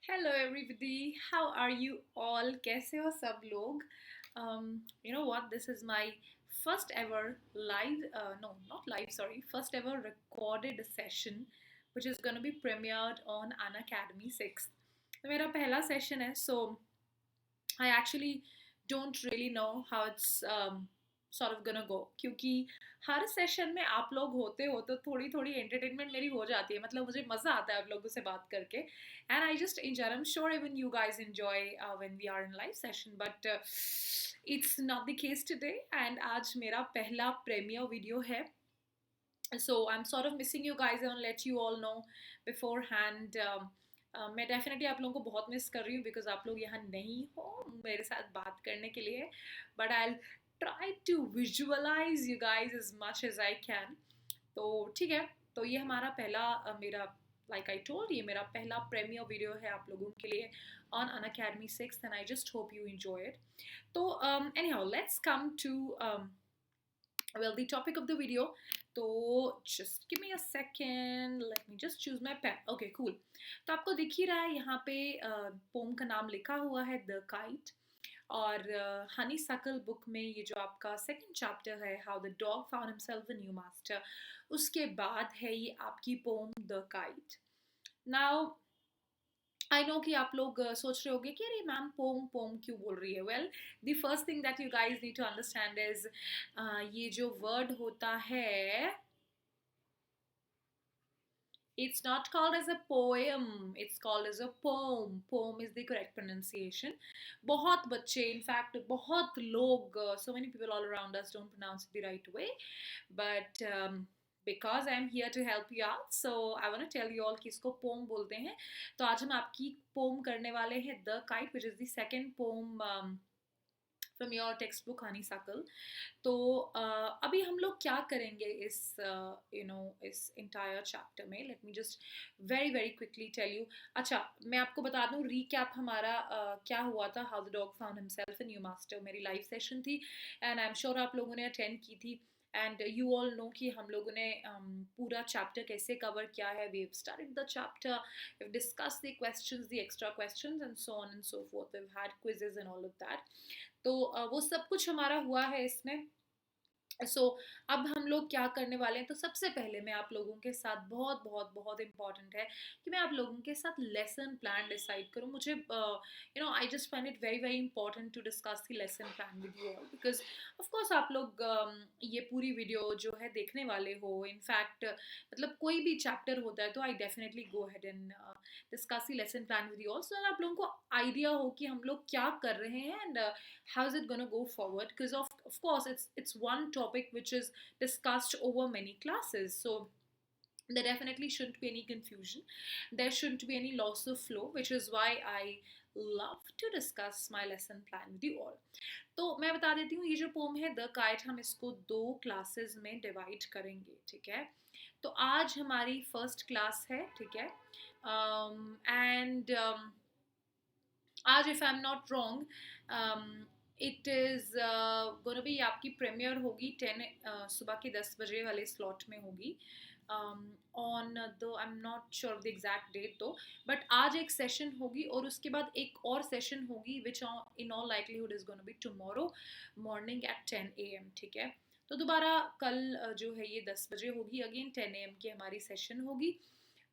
Hello everybody, how are you all? कैसे हो सब लोग? You know what? This is my first ever live, no, not live, sorry, first ever recorded session, which is going to be premiered on An Academy 6. तो मेरा पहला session है, so I actually don't really know how it's sort of gonna go क्योंकि हर session में आप लोग होते हो तो थोड़ी थोड़ी एंटरटेनमेंट मेरी हो जाती है मतलब मुझे मज़ा आता है आप लोगों से बात करके and I just enjoy I am sure even you guys enjoy when we are in live session but it's not the case today and आज मेरा पहला प्रीमियर वीडियो है so I'm sort of missing you guys. I want to let you all know beforehand. मैं definitely आप लोगों को बहुत miss कर रही हूँ बिकॉज आप लोग यहाँ नहीं हो मेरे साथ बात करने के लिए but I try to visualise you guys as much as I can तो ठीक है तो ये हमारा पहला मेरा लाइक आई टोल्ड ये मेरा पहला प्रीमियर वीडियो है आप लोगों के लिए on Unacademy 6 and I just hope you enjoy it तो anyhow let's come to the topic of the video. तो just give me a second, let me just choose my pen. Okay, cool. तो आपको दिख ही रहा है यहाँ पे pome का नाम लिखा हुआ है द काइट और हनी सकल बुक में ये जो आपका सेकंड चैप्टर है how the dog found himself a new master उसके बाद है ये आपकी poem the kite now I know कि आप लोग सोच रहे होंगे कि अरे मैम पोम पोम क्यों बोल रही है well the first thing that you guys need to understand is ये जो वर्ड होता है it's not called as a poem, it's called as a poem. Poem is the correct pronunciation. बहुत बच्चे in fact बहुत लोग so many people all around us don't pronounce it the right way but because I'm here to help you out so I want to tell you all कि इसको poem बोलते हैं तो आज हम आपकी poem करने वाले हैं The Kite which is the second poem from your textbook Honeysuckle. तो अभी हम लोग क्या करेंगे इस इस इंटायर चैप्टर में let me just very very quickly tell you अच्छा मैं आपको बता दूं रीकैप हमारा क्या हुआ था how the dog found himself a new master मेरी लाइव सेशन थी एंड आई एम श्योर आप लोगों ने अटेंड की थी एंड यू ऑल नो कि हम लोगों ने पूरा चैप्टर कैसे कवर किया है we have started the chapter we have discussed the questions the extra questions and so on and so forth we have had quizzes and all of that तो वो सब कुछ हमारा हुआ है इसमें अब हम लोग क्या करने वाले हैं तो सबसे पहले मैं आप लोगों के साथ बहुत बहुत बहुत इंपॉर्टेंट है कि मैं आप लोगों के साथ लेसन प्लान डिसाइड करूं मुझे I just find it very very important to discuss the lesson plan with you all because of course आप लोग ये पूरी वीडियो जो है देखने वाले हो इनफैक्ट मतलब कोई भी चैप्टर होता है तो I definitely go head and discuss the lesson plan with you all so आप लोगों को आइडिया हो कि हम लोग क्या कर रहे हैं and how is it going to go forward because of course it's one topic which is discussed over many classes so there definitely shouldn't be any confusion there shouldn't be any loss of flow which is why I love to discuss my lesson plan with you all तो मैं बता देती हूँ ये जो pome है the kite हम इसको 2 क्लासेस में डिवाइड करेंगे ठीक है तो आज हमारी फर्स्ट क्लास है ठीक है एंड आज if I am not wrong it is gonna B आपकी प्रीमियर होगी 10 सुबह के 10 बजे वाले स्लॉट में होगी on the I am not sure of the exact date तो बट आज एक सेशन होगी और उसके बाद एक और सेशन होगी which in all likelihood is gonna be tomorrow morning at 10 AM ठीक है तो दोबारा कल जो है ये 10 बजे होगी अगेन 10 AM की हमारी सेशन होगी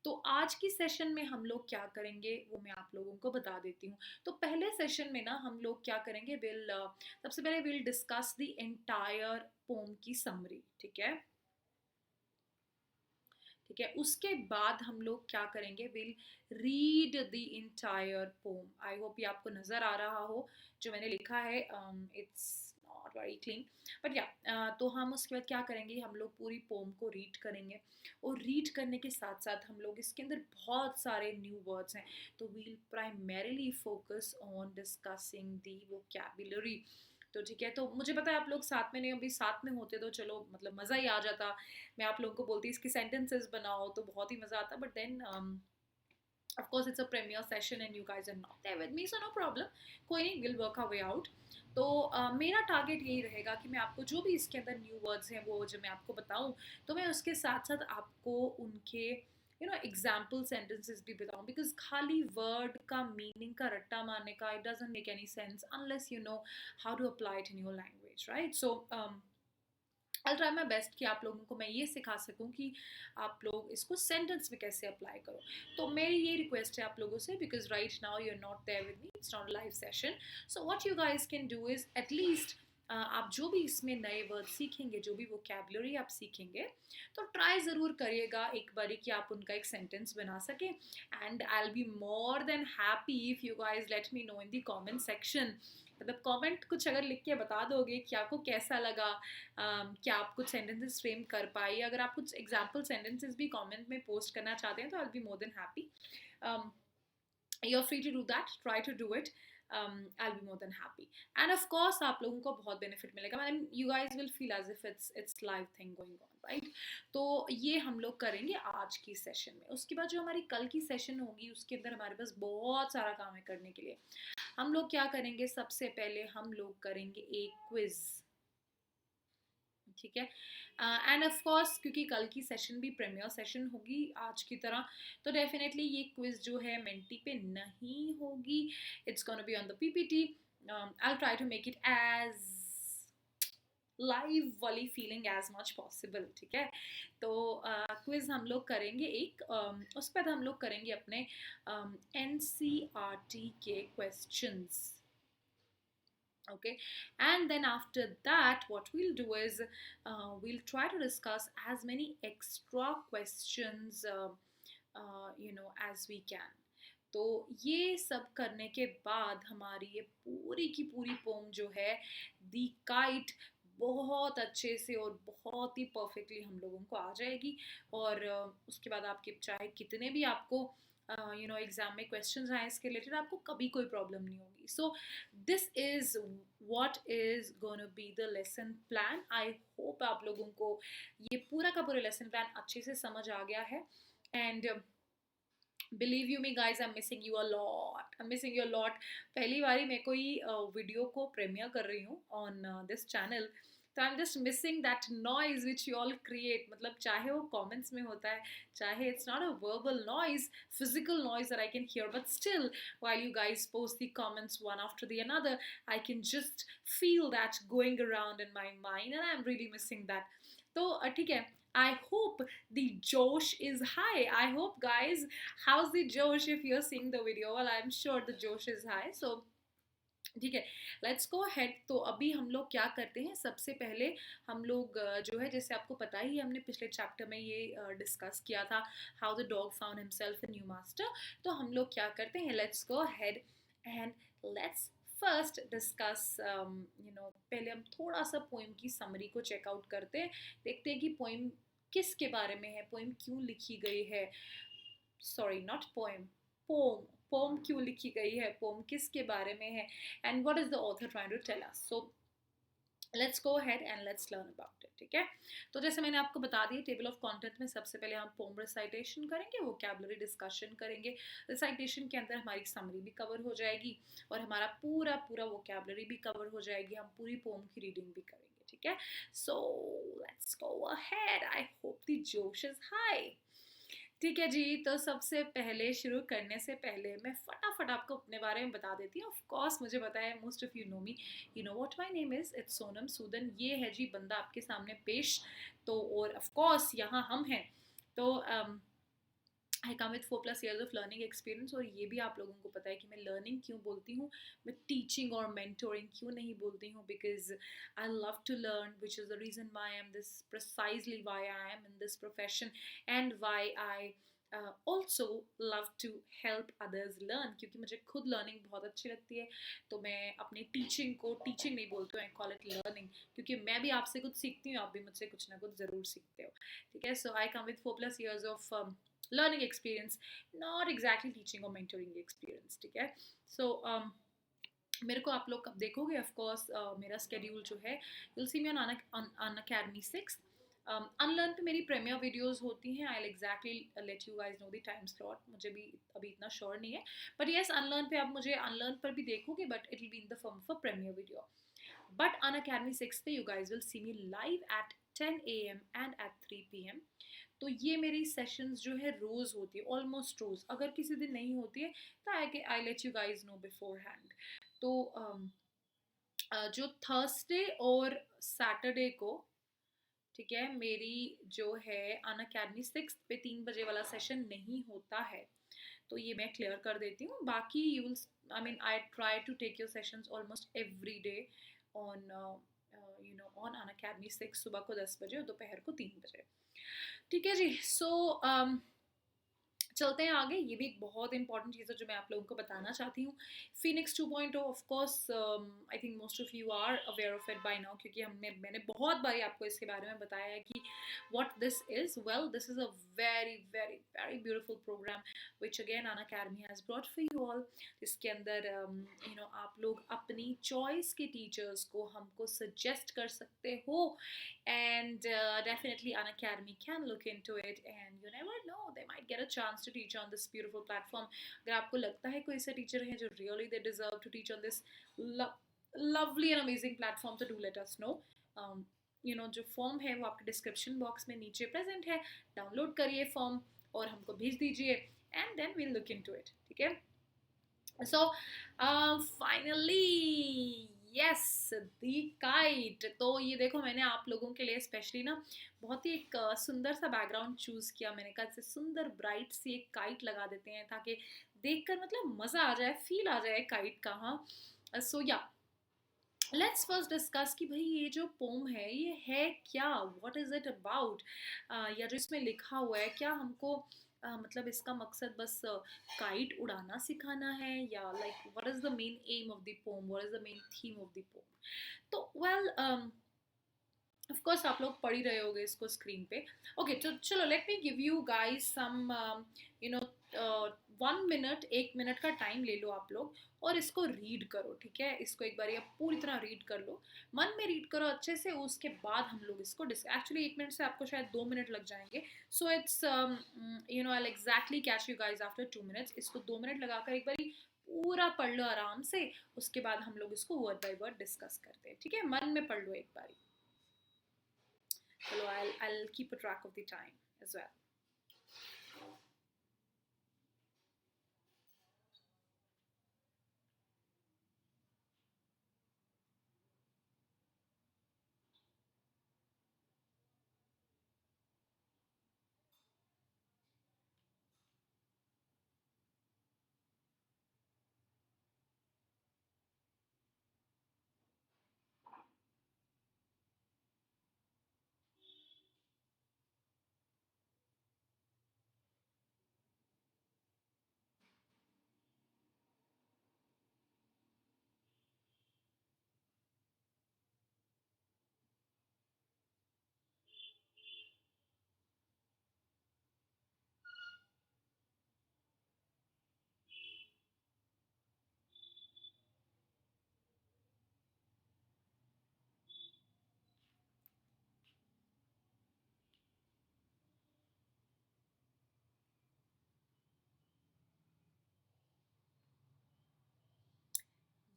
तो आज की सेशन में हम लोग क्या करेंगे वो मैं आप लोगों को बता देती हूँ तो पहले सेशन में ना हम लोग क्या करेंगे सबसे पहले will discuss the entire poem की समरी ठीक है उसके बाद हम लोग क्या करेंगे will read the entire poem I hope ये आपको नज़र आ रहा हो जो मैंने लिखा है it's not very clean but या तो हम उसके बाद क्या करेंगे हम लोग पूरी पोम को रीड करेंगे और रीड करने के साथ साथ हम लोग इसके अंदर बहुत सारे न्यू वर्ड्स हैं तो we'll primarily focus on discussing the vocabulary तो ठीक है तो मुझे पता है आप लोग साथ में नहीं अभी साथ में होते तो चलो मतलब मज़ा ही आ जाता मैं आप लोगों को बोलती इसकी सेंटेंसेस बनाओ तो बहुत ही मज़ा आता but then of course it's a premiere session and you guys are not there with me so no problem कोई नहीं we'll work our way out तो मेरा टारगेट यही रहेगा कि मैं आपको जो भी इसके अंदर न्यू वर्ड्स हैं वो जब मैं आपको बताऊं तो मैं उसके साथ साथ आपको उनके एग्जाम्पल सेंटेंसेस भी बताऊँ, बिकॉज खाली वर्ड का मीनिंग का रट्टा मारने का it doesn't make any sense unless you know how to apply it in your language, right? So I try my best कि आप लोगों को मैं ये सिखा सकूं कि आप लोग इसको सेंटेंस में कैसे अप्लाई करो। तो मेरी ये रिक्वेस्ट है आप लोगों से, because right now you are not there with me, it's not a live session, so what you guys can do is at least आप जो भी इसमें नए वर्ड सीखेंगे, जो भी वोकैबुलरी आप सीखेंगे, तो ट्राई ज़रूर करिएगा एक बारी कि आप उनका एक सेंटेंस बना सकें। And I will be more than happy if you guys let me know in the comment section, मतलब कमेंट कुछ अगर लिख के बता दोगे कि आपको कैसा लगा, क्या आप कुछ सेंटेंसेस फ्रेम कर पाई, अगर आप कुछ एग्जाम्पल सेंटेंसेस भी कमेंट में पोस्ट करना चाहते हैं तो I will be more than happy. You are free to do that, try to do it, I'll be more than happy. And of course आप लोगों को बहुत बेनिफिट मिलेगा, मतलब you guys will feel as if it's live thing going on, right? तो ये हम लोग करेंगे आज की सेशन में। उसके बाद जो हमारी कल की सेशन होगी उसके अंदर हमारे पास बहुत सारा काम है करने के लिए। हम लोग क्या करेंगे, सबसे पहले हम लोग करेंगे एक क्विज, ठीक है? एंड ऑफ कोर्स क्योंकि कल की सेशन भी प्रीमियर सेशन होगी आज की तरह, तो डेफिनेटली ये क्विज जो है मेंटी पे नहीं होगी, it's gonna be on the PPT. I will try to make it as live वाली फीलिंग एज मच पॉसिबल, ठीक है? तो क्विज हम लोग करेंगे एक, उसके बाद हम लोग करेंगे अपने NCERT के questions, okay? And then after that what we'll do is we'll try to discuss as many extra questions as we can। तो ये सब करने के बाद हमारी ये पूरी की पूरी पोम जो है दी काइट बहुत अच्छे से और बहुत ही परफेक्टली हम लोगों को आ जाएगी, और उसके बाद आपके चाहे कितने भी आपको एग्जाम में क्वेश्चंस आए इसके रिलेटेड, आपको कभी कोई प्रॉब्लम नहीं होगी। सो this is what is gonna be the lesson plan. I hope आप लोगों को ये पूरा का पूरा लेसन प्लान अच्छे से समझ आ गया है। And believe you me guys, I am missing you a lot, I am missing you a lot. पहली बारी मैं कोई वीडियो को प्रीमियर कर रही हूँ ऑन दिस चैनल, तो I am just missing that noise which you all create, मतलब चाहे वो कमेंट्स में होता है, चाहे it's not a verbal noise, physical noise that I can hear, but still while you guys post the comments one after the another, I can just feel that going around in my mind and I'm really missing that. तो ठीक है, I hope the Josh is high. I hope guys, how's the Josh if you're seeing the video? Well, I'm sure the Josh is high. So ठीक है, let's go head. तो अभी हम लोग क्या करते हैं, सबसे पहले हम लोग जो है, जैसे आपको पता ही हमने पिछले चैप्टर में ये डिस्कस किया था, how the dog found himself in new master. तो हम लोग क्या करते हैं, let's go head and let's first discuss पहले हम थोड़ा सा पोइम की समरी को चेकआउट करते हैं, देखते हैं कि पोइम किसके बारे में है, पोइम क्यों लिखी गई है, sorry not poem, poem, poem क्यों लिखी गई है, पोम किसके बारे में है, and what is the author trying to tell us. So let's go ahead and let's learn about it, ठीक है? तो जैसे मैंने आपको बता दिया, टेबल ऑफ कंटेंट में सबसे पहले हम पोम रिसाइटेशन करेंगे, वोकैबुलरी डिस्कशन करेंगे, रिसाइटेशन के अंदर हमारी समरी भी कवर हो जाएगी और हमारा पूरा पूरा वोकैबुलरी भी कवर हो जाएगी, हम पूरी पोम की रीडिंग भी करेंगे, ठीक है? सो let's go ahead, I hope the जोश इज हाई। ठीक है जी, तो सबसे पहले शुरू करने से पहले मैं फटाफट आपको अपने बारे में बता देती हूँ। ऑफ कोर्स मुझे पता है, most of you know me, you know what my name is, it's Sonam Sudan. ये है जी बंदा आपके सामने पेश, तो और ऑफ कोर्स यहाँ हम हैं। तो I come with 4+ years of learning experience, और ये भी आप लोगों को पता है कि मैं लर्निंग क्यों बोलती हूँ, मैं टीचिंग और मेंटोरिंग क्यों नहीं बोलती हूँ, because I love to learn, which is the reason why I am this, precisely why I am in this profession, and why I also love to help others learn, क्योंकि मुझे खुद learning बहुत अच्छी लगती है। तो मैं अपनी टीचिंग को टीचिंग नहीं बोलती हूँ, आई कॉल इट लर्निंग, क्योंकि मैं भी आपसे कुछ सीखती हूँ, आप भी मुझसे कुछ ना कुछ ज़रूर सीखते हो, ठीक है? So I come with 4+ years of learning experience, not exactly teaching or mentoring experience, ठीक है? So मेरे को आप लोग कब देखोगे, ऑफ कोर्स मेरा स्केड्यूल जो है, you'll see me on Unacademy 6। Unlearn पे मेरी प्रीमियर वीडियोस होती हैं, आई exactly late you guys know the time slot, मुझे भी अभी इतना श्योर नहीं है, बट येस अनलर्न पे आप मुझे अनलर्न पर भी देखोगे, but it will be in the form of a premiere video. But Unacademy 6 पे you guys will see me live at 10 AM and at 3 PM। तो ये मेरी सेशंस जो है रोज़ होती है, ऑलमोस्ट रोज़। अगर किसी दिन नहीं होती है तो I let you guys know beforehand. तो जो थर्सडे और सैटरडे को, ठीक है, मेरी जो है अन अकेडमी 6 पे 3 बजे वाला सेशन नहीं होता है। तो ये मैं क्लियर कर देती हूँ। बाकी you will, I mean I try to take your sessions almost every day on on Unacademy 6, सुबह को 10 बजे और दोपहर को 3 बजे। ठीक है जी। सो चलते हैं आगे। ये भी एक बहुत इंपॉर्टेंट चीज़ है जो मैं आप लोगों को बताना चाहती हूँ। Phoenix 2.0, of course I think most of you are aware of it by now, क्योंकि मैंने बहुत बार आपको इसके बारे में बताया है कि what this is. Well, this is a very very very beautiful programme which again Unacademy has brought for you all. इसके अंदर आप लोग अपनी चॉइस के टीचर्स को हमको सजेस्ट कर सकते हो, and definitely an academy can look into it, and you never know, they might get a chance to teach on this beautiful platform. अगर आपको लगता है कोई ऐसा टीचर है जो really they deserve to teach on this lovely and amazing platform, तो do let us know. जो फॉर्म है वो आपके डिस्क्रिप्शन बॉक्स में नीचे प्रेजेंट है, डाउनलोड करिए फॉर्म और हमको भेज दीजिए, and then we'll look into it. ठीक है। So finally yes, the kite. तो ये देखो, मैंने आप लोगों के लिए स्पेशली ना बहुत ही एक सुंदर सा बैकग्राउंड चूज किया। मैंने कहा इससे सुंदर ब्राइट सी एक काइट लगा देते हैं ताकि देखकर मतलब मजा आ जाए, फील आ जाए काइट का। हाँ, सो या लेट्स फर्स्ट डिस्कस कि भाई ये जो पोम है ये है क्या, व्हाट इज इट अबाउट, या जो इसमें लिखा हुआ है, क्या हमको मतलब इसका मकसद बस काइट उड़ाना सिखाना है, या like what is the main M of the pome, what is the main theme of the pome. तो वेल ऑफ कोर्स आप लोग पढ़ ही रहे होगे इसको स्क्रीन पे। ओके, तो चलो let me give you guys some you know 1 minute, 1 minute का टाइम ले लो आप लोग और इसको रीड करो। ठीक है, इसको एक बार आप पूरी तरह रीड कर लो, मन में रीड करो अच्छे से। उसके बाद हम लोग इसको एक्चुअली 1 मिनट से आपको शायद 2 मिनट लग जाएंगे। So it's I exactly catch you guys after 2 minutes. इसको 2 मिनट लगाकर एक बार पूरा पढ़ लो आराम से। उसके बाद हम लोग इसको वर्ड बाय वर्ड डिस्कस करते हैं। ठीक है, मन में पढ़ लो एक बार। So I'll keep a track of the time as well.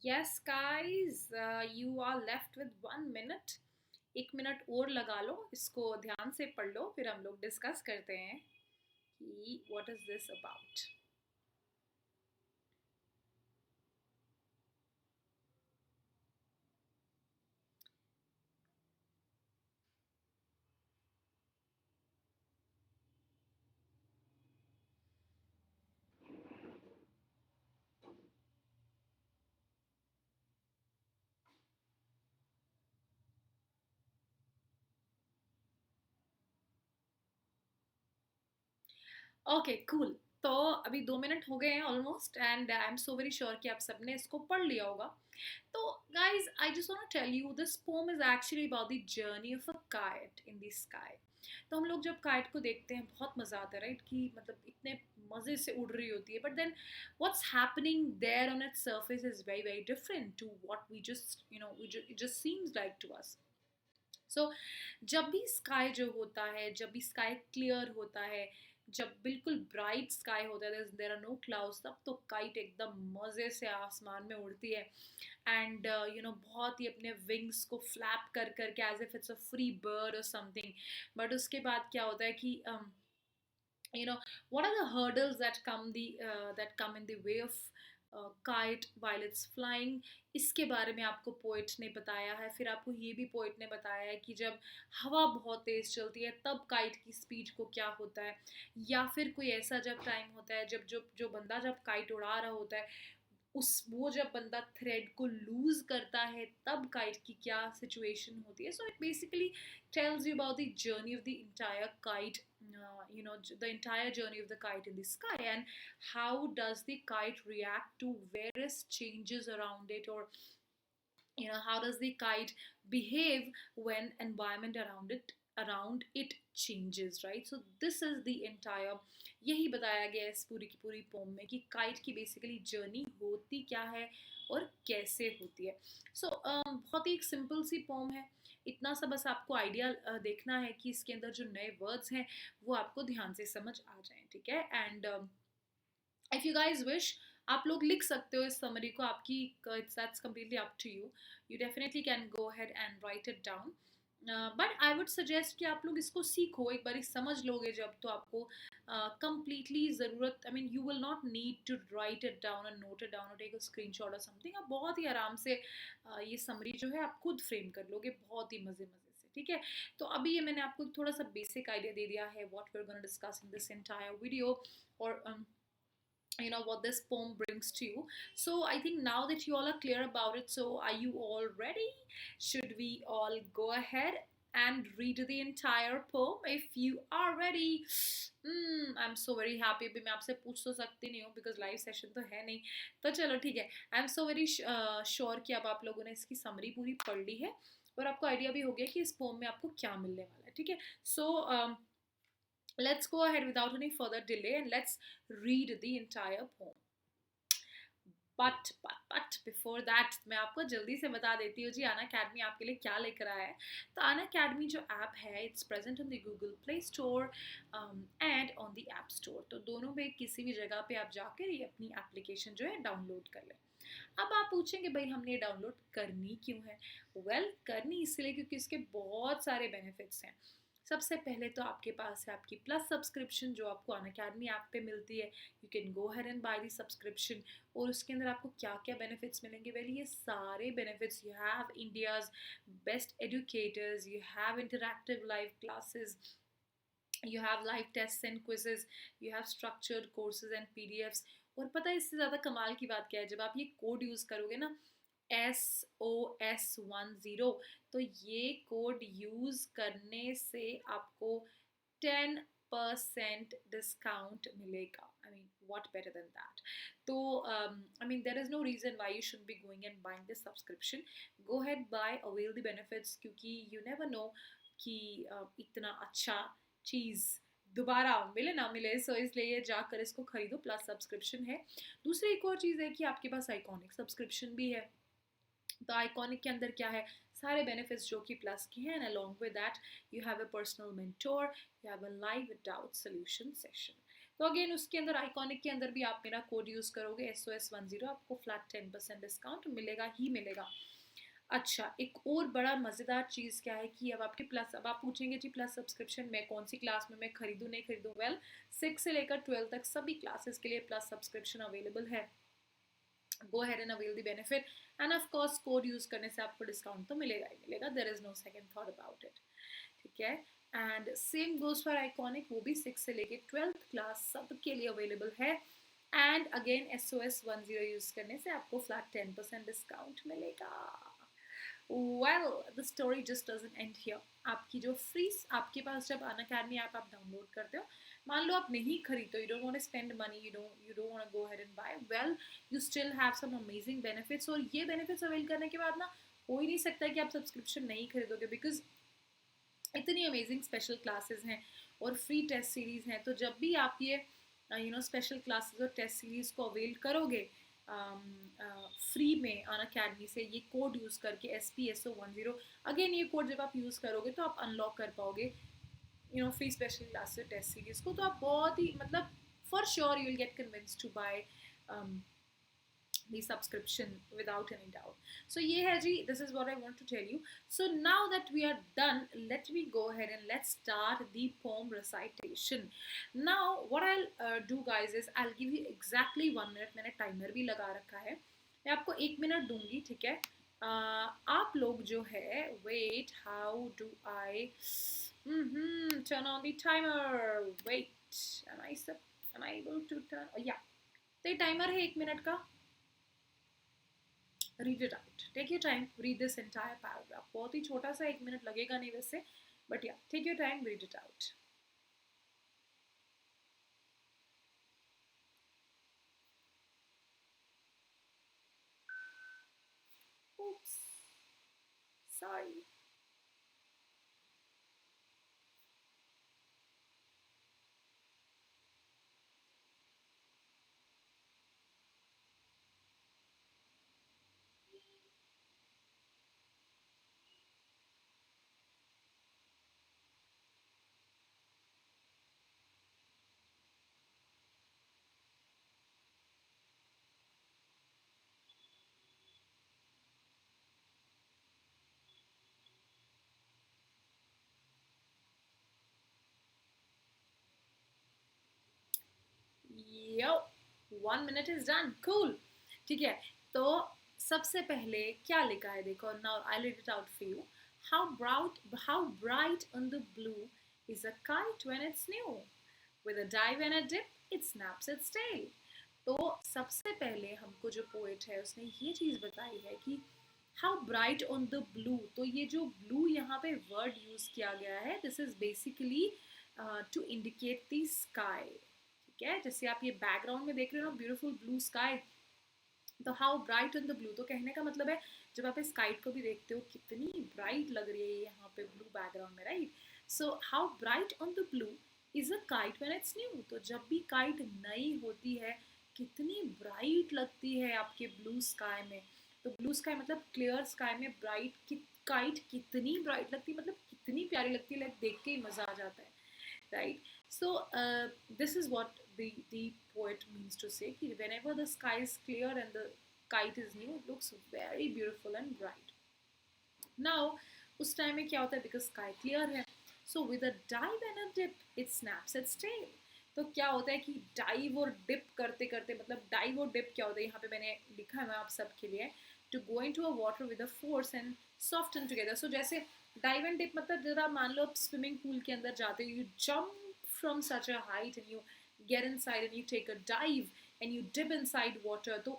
Yes, guys, you are left with 1 minute. 1 minute और लगा लो, इसको ध्यान से पढ़ लो, फिर हम लोग डिस्कस करते हैं कि what is this about. Okay cool. तो अभी 2 मिनट हो गए हैं almost, and I am so very sure कि आप सबने इसको पढ़ लिया होगा। तो guys, I just want to tell you this poem is actually about the journey of a kite in the sky. तो हम लोग जब काइट को देखते हैं बहुत मज़ा आता है, राइट, कि मतलब इतने मज़े से उड़ रही होती है, but then what's happening there on its surface is very very different to what we just it just seems like to us. So जब भी स्काई जो होता है, जब भी स्काई क्लियर होता है, जब बिल्कुल ब्राइट स्काई होता है, देयर आर नो क्लाउड्स, तब तो काइट एकदम मज़े से आसमान में उड़ती है एंड बहुत ही अपने विंग्स को फ्लैप कर करके as if it's a free bird और समथिंग. बट उसके बाद क्या होता है कि you know what are the hurdles that come in the way of kite while it's flying. इसके बारे में आपको पोइट ने बताया है. फिर आपको ये भी पोइट ने बताया है कि जब हवा बहुत तेज चलती है तब काइट की स्पीड को क्या होता है, या फिर कोई ऐसा जब टाइम होता है जब जो बंदा जब काइट उड़ा रहा होता है, उस वो जब बंदा थ्रेड को लूज करता है तब काइट की क्या सिचुएशन होती है. So it basically tells you about the journey of the entire kite, the entire journey of the kite in the sky, and how does the kite react to various changes around it, or how does the kite behave when environment around it changes, right? So this is the entire, यही बताया गया है इस पूरी की पूरी pome में कि काइट की बेसिकली जर्नी होती क्या है और कैसे होती है. सो बहुत ही एक सिंपल सी पोम है. इतना सा बस आपको आइडिया देखना है कि इसके अंदर जो नए वर्ड्स हैं वो आपको ध्यान से समझ आ जाएं, ठीक है. And if you guys wish, आप लोग लिख सकते हो इस समरी को. आपकी that's completely up to you. You definitely can go ahead and write it down. But I would suggest कि आप लोग इसको सीखो, एक बार समझ लोगे जब तो आपको कंप्लीटली ज़रूरत, I mean you will not need to write it down और नोट इट डाउन और टेक अ स्क्रीनशॉट और समथिंग. आप बहुत ही आराम से ये समरी जो है आप खुद फ्रेम कर लोगे बहुत ही मज़े मज़े से, ठीक है. तो अभी ये मैंने आपको थोड़ा सा बेसिक आइडिया दे दिया है what we are gonna discuss in this entire video, और what this poem brings to you. So I think now that you all are clear about it, so are you all ready? Should we all go ahead and read the entire poem? If you are ready, I'm so very happy. अभी मैं आपसे पूछ तो सकती नहीं हूँ because live session तो है नहीं. तो चलो ठीक है. I'm so very sure कि अब आप लोगों ने इसकी समरी पूरी पढ़ ली है और आपको आइडिया भी हो गया कि इस पोम में आपको क्या मिलने वाला है, ठीक है. So let's go ahead without any further delay and let's read the entire poem. But before that, मैं आपको जल्दी से बता देती हूँ जी अन अकेडमी आपके लिए क्या लेकर आया है. तो अन अकेडमी जो ऐप है, it's present on the Google play store and on the app store. तो दोनों में किसी भी जगह पे आप जाकर ये अपनी एप्लीकेशन जो है डाउनलोड कर लें. अब आप पूछेंगे भाई हमने ये डाउनलोड करनी क्यों है. वेल, करनी इसलिए क्योंकि इसके बहुत सारे बेनिफिट्स हैं. सबसे पहले तो आपके पास है आपकी प्लस सब्सक्रिप्शन जो आपको अन अकेडमी ऐप पे मिलती है. You can go ahead and by the subscription. और उसके अंदर आपको क्या क्या बेनिफिट्स मिलेंगे. वेल, ये सारे benefits, you have India's best educators, you have interactive live classes, you have live tests and quizzes, you have structured courses and PDFs. और पता है इससे ज़्यादा कमाल की बात क्या है, जब आप ये कोड यूज़ करोगे ना SOS10, तो ये कोड यूज़ करने से आपको 10% डिस्काउंट मिलेगा. I mean what better than that. तो I mean there is no reason why you should be going and buying this subscription. Go ahead, buy, avail the benefits, क्योंकि you never know कि इतना अच्छा चीज़ दोबारा मिले ना मिले. सो इसलिए ये जाकर इसको खरीदो. प्लस सब्सक्रिप्शन है. दूसरी एक और चीज़ है कि आपके पास आइकॉनिक सब्सक्रिप्शन भी है. तो आइकॉनिक के अंदर क्या है, सारे बेनिफिट्स जो कि प्लस के हैं. And along with that you have a personal mentor, you have a live doubt solution session. तो अगेन उसके अंदर आइकॉनिक के अंदर भी आप मेरा कोड यूज़ करोगे SOS10, आपको फ्लैट 10% डिस्काउंट मिलेगा ही मिलेगा. अच्छा, एक और बड़ा मज़ेदार चीज़ क्या है कि अब आपके प्लस, अब आप पूछेंगे जी प्लस सब्सक्रिप्शन में कौन सी क्लास में मैं खरीदूँ नहीं खरीदूँ. वेल, 6 से लेकर 12 तक सभी क्लासेस के लिए प्लस सब्सक्रिप्शन अवेलेबल है. Go ahead and avail the benefit, and of course code use करने से आपको डिस्काउंट तो मिलेगा ही मिलेगा. There is no second thought about it, ठीक है. And same goes for Iconic, वो भी 6 से लेकर 12th क्लास सबके लिए अवेलेबल है. एंड अगेन SOS10 यूज़ करने से आपको फ्लैट 10% डिस्काउंट मिलेगा. Well, the story just doesn't end here. आपकी जो फ्री, आपके पास जब अन अकेडमी ऐप आप डाउनलोड करते हो, मान लो आप नहीं खरीदो, you don't want to spend money, you don't want to go ahead and buy, well, you still have some amazing benefits. और ये benefits अवेल करने के बाद ना हो ही नहीं सकता कि आप सब्सक्रिप्शन नहीं खरीदोगे, बिकॉज इतनी अमेजिंग स्पेशल क्लासेस हैं और फ्री टेस्ट सीरीज़ हैं. तो जब भी आप ये स्पेशल क्लासेस और टेस्ट सीरीज़ को अवेल करोगे फ्री में अन अकेडमी से, ये कोड यूज़ करके SPSO10, अगेन ये कोड जब आप यूज़ करोगे तो आप अनलॉक कर पाओगे free special class test series को, तो आप बहुत ही मतलब for sure you will get convince to buy the subscription without any doubt. So yeah ji, this is what I want to tell you. So now that we are done, let me go ahead and let's start the poem recitation. Now what I'll do guys is I'll give you exactly 1 minute. मैंने timer भी लगा रखा है, मैं आपको 1 minute दूंगी, ठीक है? आप लोग जो है wait, how do I turn on the timer? Wait, am I able to turn? Yeah, तो ये टाइमर है 1 मिनट का. read it out. Take your time. Read this entire paragraph. बहुत ही छोटा सा 1 मिनट लगेगा नहीं वैसे, but yeah, take your time. Read it out. Oops. Sorry. Yo, 1 minute is done. Cool. ठीक है, तो सबसे पहले क्या लिखा है देखो. Now I'll read it out for you. How bright on the blue is a kite when it's new. With a dive and a dip, it snaps its tail. तो सबसे पहले हमको जो पोएट है उसने ये चीज़ बताई है कि how bright on the blue. तो ये जो ब्लू यहाँ पे वर्ड यूज़ किया गया है, this is basically to indicate the sky. ठीक है, जैसे आप ये बैकग्राउंड में देख रहे हो ना, ब्यूटीफुल ब्लू स्काई. तो how bright on the blue, तो कहने का मतलब है जब आप इस काइट को भी देखते हो कितनी ब्राइट लग रही है यहाँ पे ब्लू बैकग्राउंड में, right? So how bright on the blue is a kite when it's new. तो जब भी काइट नई होती है कितनी ब्राइट लगती है आपके ब्लू स्काई में. तो ब्लू स्काई मतलब क्लियर स्काई में ब्राइट काइट कितनी ब्राइट लगती है, मतलब कितनी प्यारी लगती है, लाइक देख के ही मजा आ जाता है, right? So this is what the poet means to say कि whenever the sky is clear and the kite is new, it looks very beautiful and bright. Now उस टाइम में क्या होता है, because sky clear है, so with a dive and a dip it snaps its tail. तो क्या होता है कि डाइव और डिप करते करते, मतलब डाइव और डिप क्या होता है यहाँ पे मैंने लिखा है मैं आप सबके लिए, to go into a water with a force and soften together. So जैसे डाइव एंड डिप मतलब जब आप मान लो आप स्विमिंग पूल के अंदर जाते हो, you jump from such a height and you get inside and you take a dive and you dip inside water. तो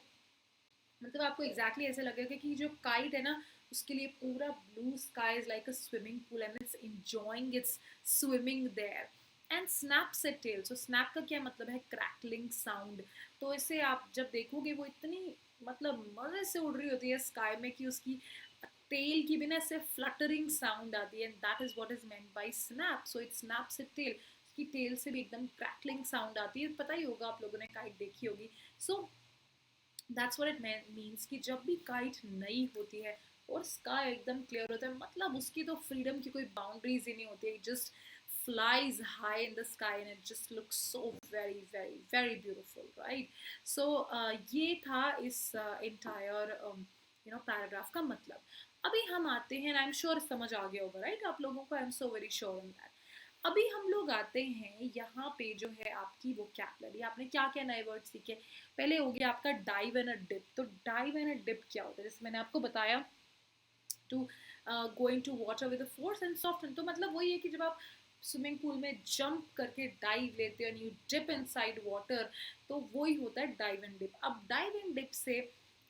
मतलब आपको एग्जैक्टली ऐसे लगेगा कि जो काइट है ना उसके लिए पूरा blue sky is like a swimming pool and it's enjoying it's swimming there. And snaps it tail. So snap का क्या मतलब है, क्रैकलिंग साउंड. तो इसे आप जब देखोगे वो इतनी मतलब मजे से उड़ रही होती है स्काई में कि उसकी टेल की भी ना ऐसे फ्लटरिंग साउंड आती है, and that is what is meant by snap. So it snaps it tail. उसकी टेल से भी एकदम क्रैकलिंग साउंड आती है, पता ही होगा आप लोगों ने काइट देखी होगी. So that's what it means कि जब भी काइट नई होती है और स्काई एकदम क्लियर होता है, मतलब उसकी तो फ्रीडम की कोई बाउंड्रीज ही नहीं होती है, just flies high in the sky and it just looks so very very very beautiful, right? So ये था इस entire पैराग्राफ का मतलब. अभी हम आते हैं, आई एम श्योर समझ आ गया होगा, राइट? आप लोगों को आई am so very sure on that. अभी हम लोग आते हैं यहाँ पे जो है आपकी वोकैबुलरी. आपने क्या क्या नए वर्ड सीखे. पहले हो गया आपका डाइव एंड अ डिप. तो डाइव एंड अ डिप क्या होता है, जैसे मैंने आपको बताया to go into water with a force and soften. तो मतलब वही है कि जब आप स्विमिंग पूल में जंप करके डाइव लेते हो and you dip inside water, तो वही होता है डाइव एंड डिप. अब डाइव एंड डिप से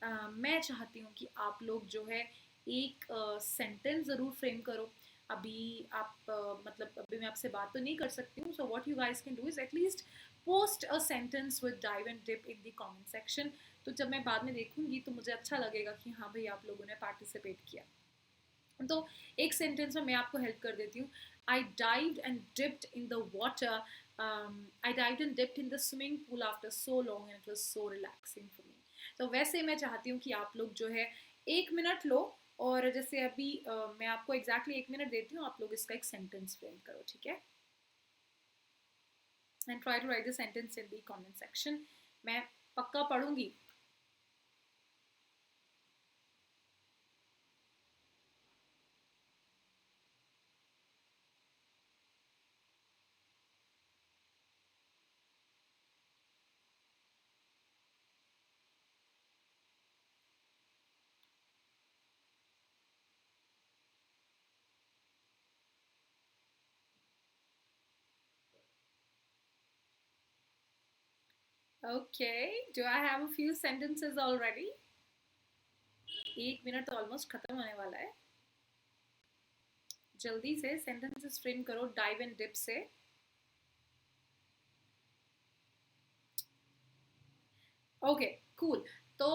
मैं चाहती हूँ कि आप लोग जो है एक सेंटेंस ज़रूर फ्रेम करो. अभी आप मतलब अभी मैं आपसे बात तो नहीं कर सकती हूँ. So what you guys can do is at least post a sentence with dive and dip in the comment section. तो जब मैं बाद में देखूंगी तो मुझे अच्छा लगेगा कि हाँ भाई आप लोगों ने पार्टिसिपेट किया. तो एक सेंटेंस में मैं आपको हेल्प कर देती हूँ. I dived and dipped in the water. I dived and dipped in the swimming pool after so long and it was so relaxing for me. तो वैसे मैं चाहती हूँ कि आप लोग जो है 1 मिनट लो, और जैसे अभी मैं आपको एग्जैक्टली 1 मिनट देती हूँ, आप लोग इसका एक सेंटेंस फ्रेम करो, ठीक है? and try to write the sentence in the comment section. मैं पक्का पढ़ूंगी. Okay, do I have a few sentences already? 1 minute तो ऑलमोस्ट खत्म होने वाला है. जल्दी से सेंटेंसेस फ्रेम करो डाइव एंड डिप से. Okay cool. तो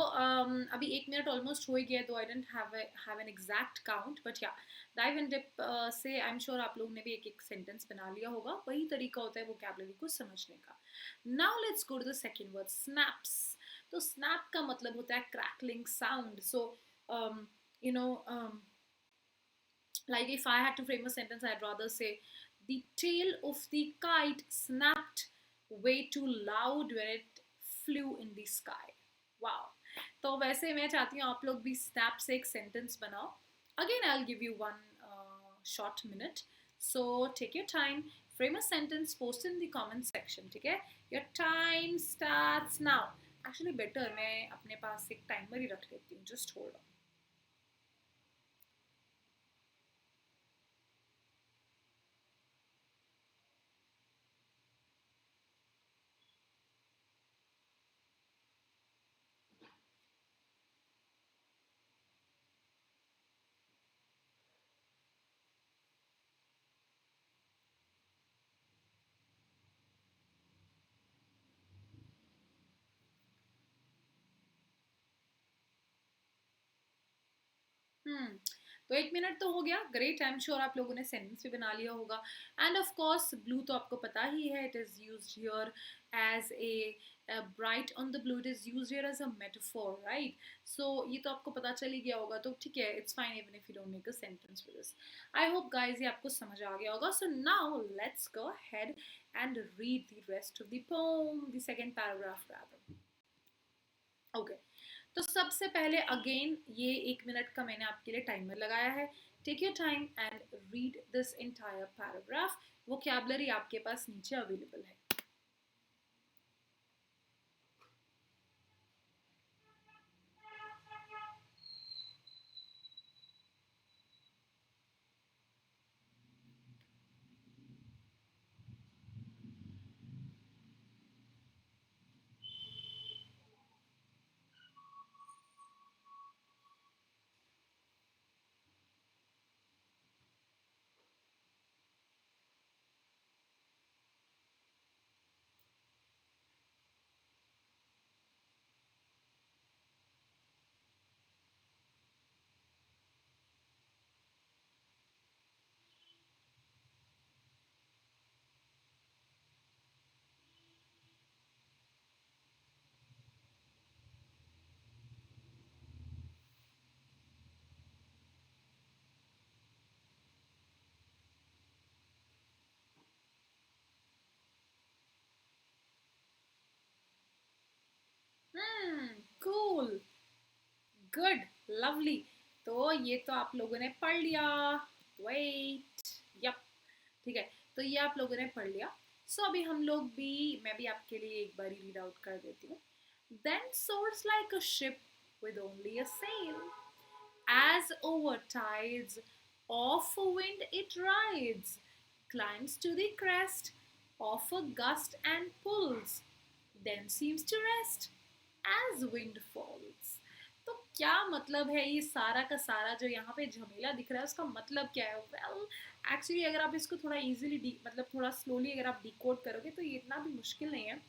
अभी 1 मिनट ऑलमोस्ट हो ही गया, तो I don't have an exact count, but yeah dive and dip से आई एम श्योर आप लोगों ने भी एक एक सेंटेंस बना लिया होगा. वही तरीका होता है वोकैबुलरी को समझने का. Now let's go to the second word, snaps. तो स्नैप का मतलब होता है crackling sound. So you know like if I had to frame a sentence, I'd rather say the tail of the kite snapped way too loud when it flew in the sky. Wow. तो वैसे मैं चाहती हूँ आप लोग भी snap से एक sentence बनाओ. Again, I'll give you one short minute. So take your time, frame a sentence, post in the comment section. ठीक है? Your time starts now. Actually better मैं अपने पास एक timer ही रख लेती हूँ. Just hold on. तो 1 मिनट तो हो गया. ग्रेट. आई एम श्योर आप लोगों ने सेंटेंस भी बना लिया होगा. एंड ऑफ कोर्स ब्लू तो आपको पता ही है, it is used here as a bright on the blue. It is used here as a metaphor, right? So ये तो आपको पता चल ही गया होगा, तो ठीक है, it's fine even if you don't make a sentence with this. I hope guys ये आपको समझ आ गया होगा. So now let's go ahead and read the rest of the poem, the second paragraph rather. Okay. तो सबसे पहले again ये 1 minute का मैंने आपके लिए टाइमर लगाया है. Take your time and read this entire paragraph. Vocabulary आपके पास नीचे अवेलेबल है. Cool, good, lovely. तो ये तो आप लोगों ने पढ़ लिया. वेट, यप, ठीक है. तो ये आप लोगों ने पढ़ लिया. सो अभी हम लोग भी, मैं भी आपके लिए एक बार रीड आउट कर देती हूँ. Then soars like a ship with only a sail, as over tides of a wind it rides, climbs to the crest of a gust and pulls, then seems to rest as wind falls. तो क्या मतलब है ये सारा का सारा जो यहाँ पे झमेला दिख रहा है, उसका मतलब क्या है? वेल एक्चुअली अगर आप इसको थोड़ा इजीली मतलब थोड़ा स्लोली अगर आप डिकोड करोगे तो ये इतना भी मुश्किल नहीं है.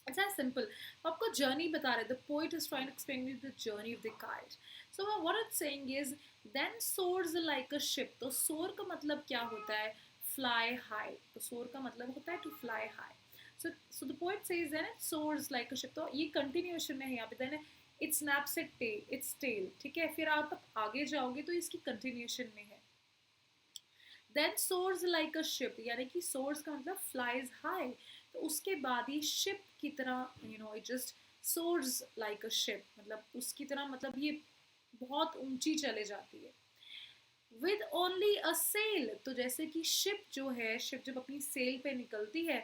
It's as simple. आपको जर्नी बता रहे. The poet is trying to explain you the journey of the kite. So what it's saying is, then soars like a ship. तो soar का मतलब क्या होता है? Fly high. तो soar का मतलब होता है to fly high. So the poet says then it soars like a ship. तो ये continuation में है यहाँ पे. Then it snaps its tail. ठीक है. फिर आप आगे जाओगे तो इसकी continuation में है. Then soars like a ship. यानी कि soars का मतलब flies high. तो उसके बाद ही शिप की तरह it just source like a ship, मतलब उसकी तरह, मतलब ये बहुत ऊंची चले जाती है विद ओनली अ सेल। तो जैसे कि शिप जो है, शिप जब अपनी सेल पे निकलती है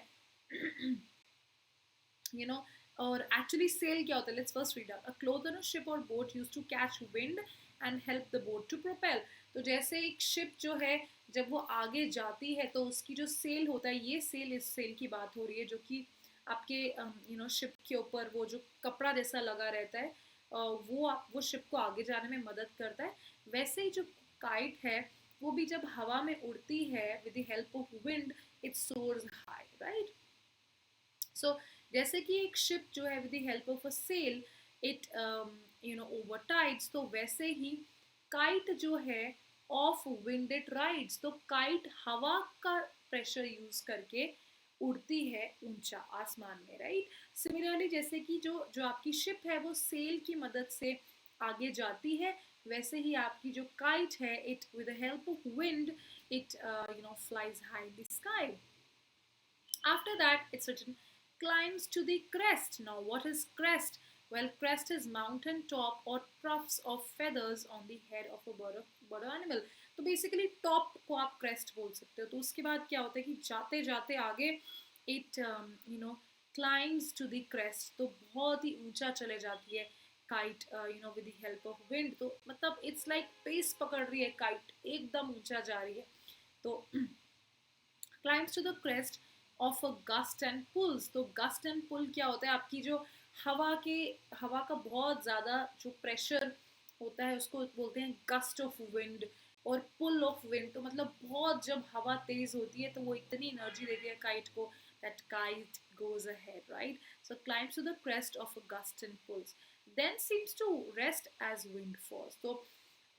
you know और एक्चुअली सेल क्या होता है, let's first read out, a cloth on a ship और boat used to catch wind and help the boat to propel. तो जैसे एक शिप जो है जब वो आगे जाती है तो उसकी जो सेल होता है, ये सेल, इस सेल की बात हो रही है जो कि आपके शिप के ऊपर वो जो कपड़ा जैसा लगा रहता है, वो शिप को आगे जाने में मदद करता है। वैसे ही जो काइट है वो भी जब हवा में उड़ती है with the help of wind, it soars high, right. So जैसे कि एक शिप जो है with the help of a sail it over tides, तो वैसे ही काइट जो है ऑफ विंड इट राइड्स, तो काइट हवा का प्रेशर यूज करके उड़ती है ऊंचा आसमान में, राइट। सिमिलरली जैसे कि जो जो आपकी शिप है वो सेल की मदद से आगे जाती है, वैसे ही आपकी जो काइट है it with the help of wind it flies high in the sky. After that, it's written climbs to the crest. Now, what is crest? Well, crest is mountain top or tufts of feathers on the head of a bird or animal. तो basically top को आप crest बोल सकते हो। तो उसके बाद क्या होता है कि जाते जाते आगे it climbs to the crest, तो बहुत ही ऊंचा चले जाती है kite with the help of wind. तो मतलब इट्स लाइक पेस पकड़ रही है काइट, एकदम ऊंचा जा रही है। तो climbs to the crest of a gust and pulls. तो गस्ट एंड पुल क्या होता है, आपकी जो हवा का बहुत ज़्यादा जो प्रेशर होता है उसको बोलते हैं गस्ट ऑफ विंड, और पुल ऑफ विंड, तो मतलब बहुत जब हवा तेज होती है तो वो इतनी एनर्जी देती है काइट को that kite goes ahead, right? So climbs to the crest of a gust and pulls, then seems to rest as wind falls. तो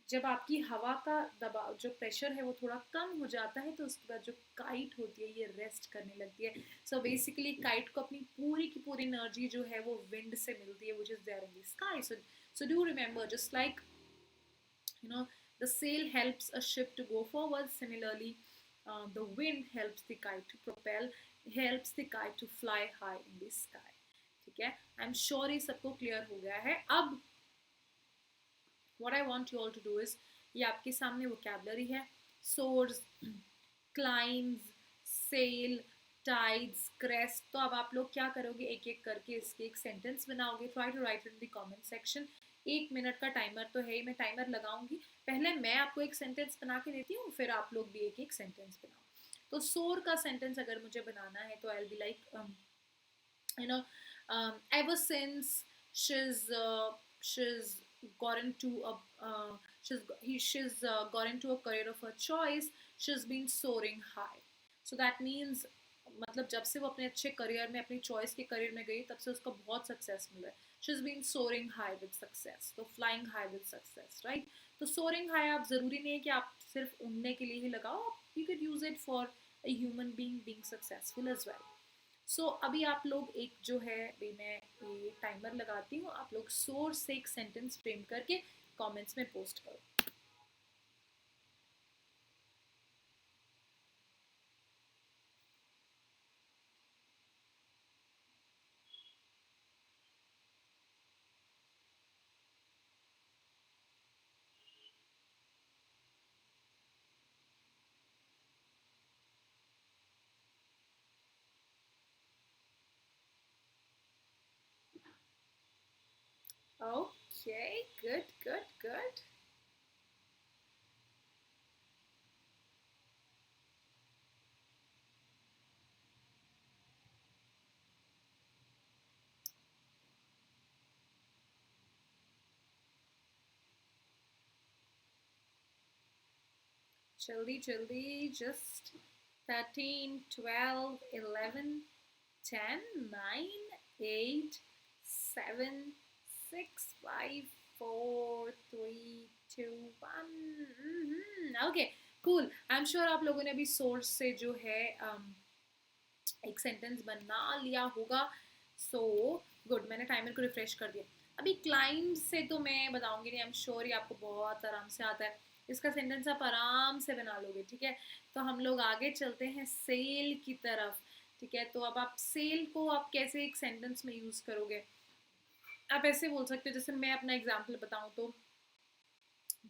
जब आपकी हवा का दबाव जो प्रेशर है वो थोड़ा कम हो जाता है तो उसके बाद जो काइट होती है ये रेस्ट करने लगती है। सो बेसिकली काइट को अपनी पूरी की पूरी एनर्जी जो है वो विंड से मिलती है, which is there in the sky. So do remember, just like you know the sail helps a ship to go forward, similarly the wind helps the kite to propel, helps the kite to fly high in the sky। ठीक है, आई am sure ये सबको clear हो गया है। अब what I want you all to do is, ये आपके सामने vocabulary है, soars, climbs, sail, tides, crest। तो अब आप लोग क्या करोगे, एक एक करके इसके एक सेंटेंस बनाओगे। Try to write in the comment section. 1 minute का टाइमर तो है ही, मैं टाइमर लगाऊंगी। पहले मैं आपको एक सेंटेंस बना के देती हूँ, फिर आप लोग भी एक एक सेंटेंस बनाओ। तो सोर का सेंटेंस अगर मुझे बनाना है तो I will be like you know ever since she's she's got into a she's got into a career of her choice, she's been soaring high। so that means मतलब जब से वो अपने अच्छे करियर में, अपनी चॉइस के करियर में गई, तब से उसको बहुत सक्सेस मिला है। She is been soaring high with success, तो flying high with success, right. तो सोरिंग हाई आप जरूरी नहीं है कि आप सिर्फ उड़ने के लिए ही लगाओ, you can use it for a human being successful as well. So अभी आप लोग एक जो है, मैं ये टाइमर लगाती हूँ, आप लोग सोर्स से एक सेंटेंस फ्रेम करके कमेंट्स में पोस्ट करो। Okay, good, good, good. जल्दी जल्दी, just 13, 12, 11, 10, 9, 8, 7, 6, 5, 4, 3, 2, 1। Okay, cool. I am sure आप लोगों ने अभी सोर्स से जो है एक सेंटेंस बना लिया होगा। सो गुड, मैंने टाइमर को रिफ्रेश कर दिया। अभी क्लाइंब से तो मैं बताऊंगी नहीं, आई एम श्योर ये आपको बहुत आराम से आता है। इसका सेंटेंस आप आराम से बना लोगे, ठीक है। तो हम लोग आगे चलते हैं सेल की तरफ, ठीक है, तो अब आप सेल को आप कैसे एक सेंटेंस में यूज करोगे? आप ऐसे बोल सकते हो, जैसे मैं अपना एग्जांपल बताऊं तो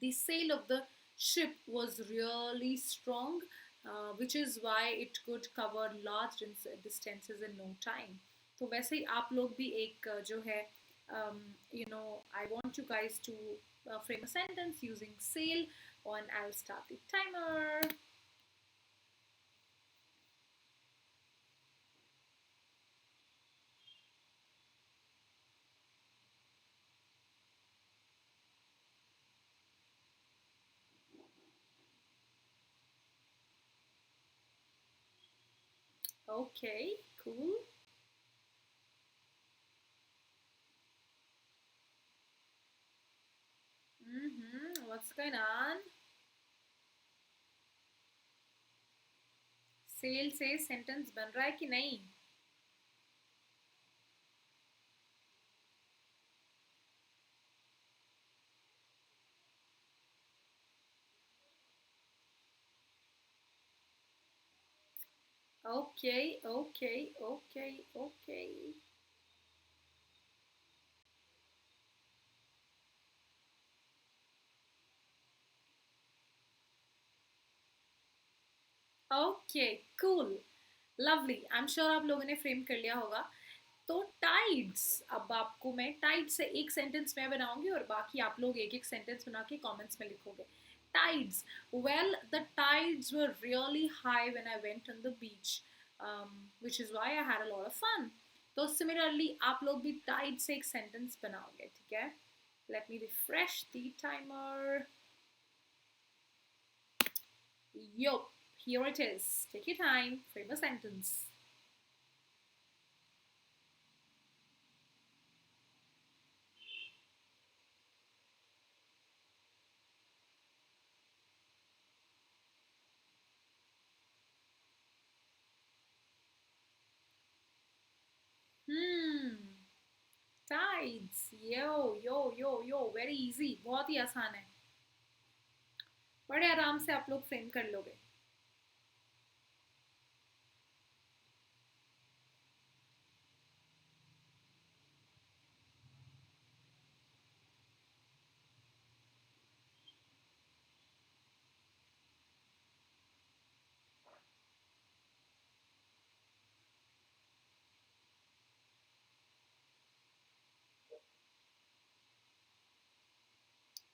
the sail of the ship was really strong, which is why it could cover large distances in no time. तो वैसे ही आप लोग भी एक जो है I want you guys to frame a sentence using sail, and I'll start the timer. Okay, cool. What's going on? Sail से sentence बन रहा है कि नहीं? Okay, okay, okay, okay. Okay, cool, lovely. I am sure आप लोगों ने frame कर लिया होगा। तो टाइड्स, अब आपको मैं टाइड से एक सेंटेंस मैं बनाऊंगी और बाकी आप लोग एक एक सेंटेंस बना के कमेंट्स में लिखोगे। Tides, well the tides were really high when I went on the beach, which is why I had a lot of fun. तो सिमिलरली आप लोग भी टाइड से एक सेंटेंस बनाओगे, ठीक है? Let me refresh the timer. Yo, here it is. Take your time, frame a sentence. Hmm, tides. Yo, yo, yo, yo. Very easy. बहुत ही आसान है। बड़े आराम से आप लोग फ्रेम कर लोगे।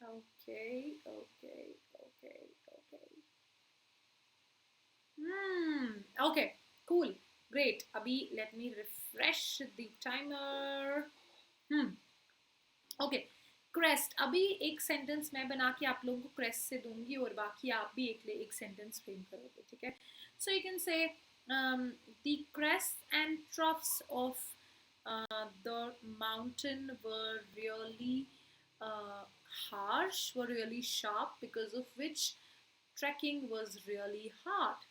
Okay, okay, okay, okay. Okay, cool, great. अभी let me refresh the timer. Hmm. Okay, crest. अभी एक सेंटेंस मैं बना के आप लोगों को क्रेस्ट से दूंगी और बाकी आप भी एक सेंटेंस फ्रेम करोगे, ठीक है? So you can say the crest and troughs of the mountain were really harsh, were really sharp, because of which trekking was really hard.